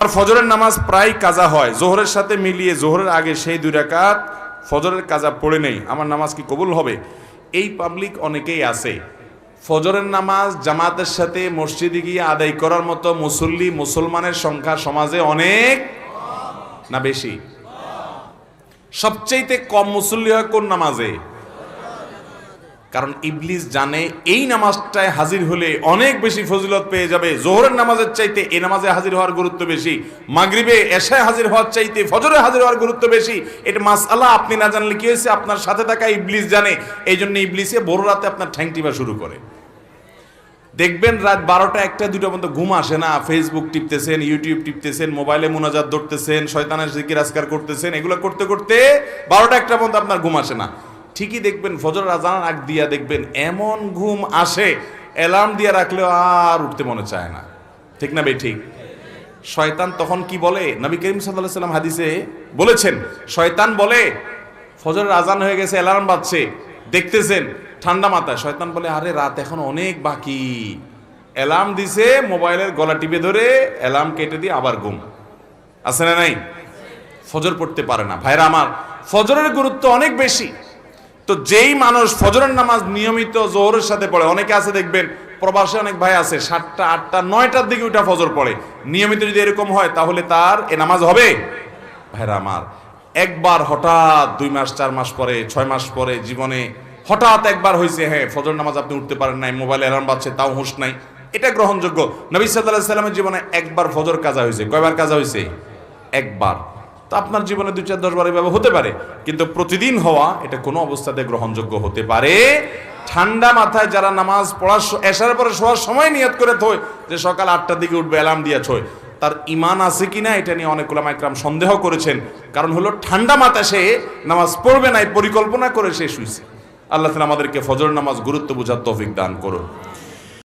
আর ফজরের নামাজ প্রায় কাজা হয়, জোহরের সাথে মিলিয়ে জোহরের আগে সেই 2 রাকাত ফজরের কাজা পড়ে নেই, আমার নামাজ কি কবুল হবে? এই পাবলিক অনেকেই আছে। ফজরের নামাজ জামাতের সাথে মসজিদে গিয়ে আদায় করার মতো মুসল্লি মুসলমানের সংখ্যা সমাজে অনেক না বেশি? সবচেয়ে কম মুসল্লি হয় কোন নামাজে? কারণ ইবলিস জানে এই নামাজটায় হাজির হলে অনেক বেশি ফজিলত পেয়ে যাবে। জোহরের নামাজের চাইতে এই নামাজে হাজির হওয়ার গুরুত্ব বেশি, মাগরিবে এশায় হাজির হওয়ার চাইতে ফজরে হাজির হওয়ার গুরুত্ব বেশি। এটা মাসআলা আপনি না জানলে কি হয়েছে, আপনার সাথে থাকা ইবলিস জানে। এই জন্য ইবলিসে বড় রাতে আপনার ঠ্যাং টিপা শুরু করে। দেখবেন রাত 12টা 1টা 2টা পর্যন্ত ঘুম আসে না, ফেসবুক টিপতেছেন, ইউটিউব টিপতেছেন, মোবাইলে মুনাজাত ধরতেছেন, শয়তানের জিকির আজকার করতেছেন, এগুলো করতে করতে 12টা 1টা পর্যন্ত আপনার ঘুম আসে না। ঠিকই দেখবেন ফজর আজান আগ দিয়া দেখবেন এমন ঘুম আসে, অ্যালার্ম দিয়ে রাখলেও আর উঠতে মনে চায় না। ঠিক না বে ঠিক? শয়তান তখন কি বলে? নবী করিম সাল্লাল্লাহু আলাইহি সাল্লাম হাদিসে বলেছেন, শয়তান বলে ফজরের আজান হয়ে গেছে, অ্যালার্ম বাজছে, দেখতেছেন ঠান্ডা মাথায়, শয়তান বলে আরে রাত এখন অনেক বাকি। অ্যালার্ম দিছে, মোবাইলের গলা টিপে ধরে অ্যালার্ম কেটে দিয়ে আবার ঘুম। আছে না নাই? ফজর পড়তে পারে না। ভাইরা আমার, ফজরের গুরুত্ব অনেক বেশি। তো যেই মানুষ ফজরের নামাজ নিয়মিত জোহরের সাথে পড়ে, অনেকে আছে দেখবেন প্রবাসে অনেক ভাই আছে 7টা 8টা 9টার দিকে উঠা ফজর পড়ে, নিয়মিত যদি এরকম হয় তাহলে তার এ নামাজ হবে? ভাইরা আমার, একবার হঠাৎ 2 মাস 4 মাস পরে 6 মাস পরে জীবনে হঠাৎ একবার হয়েছে, হ্যাঁ ফজর নামাজ আপনি উঠতে পারেন নাই, মোবাইলে অ্যালার্ম বাজছে তাও হুঁশ নাই, এটা গ্রহণযোগ্য। নবী সাল্লাল্লাহু আলাইহি সাল্লামের জীবনে একবার ফজর কাজা হয়েছে। কয়বার কাজা হয়েছে? একবার। তো আপনার জীবনে 2 4 10 বার এভাবে হতে পারে, কিন্তু প্রতিদিন হওয়া এটা কোনো অবস্থাতে গ্রহণযোগ্য হতে পারে? ঠান্ডা মাথায় যারা নামাজ পড়ার এশার পরে শোয়ার সময় নিয়ত করে থয় যে সকাল 8টার দিকে উঠবে, অ্যালার্ম দিয়ে থয়, তার ঈমান আছে কিনা এটা নিয়ে অনেক উলামা ইকরাম সন্দেহ করেছেন। কারণ হলো ঠান্ডা মাথায় সে নামাজ পড়বে না, পরিকল্পনা করে সে শুইছে। আল্লাহ তাআলা আমাদেরকে ফজর নামাজ গুরুত্ব বোঝার তৌফিক দান করুন।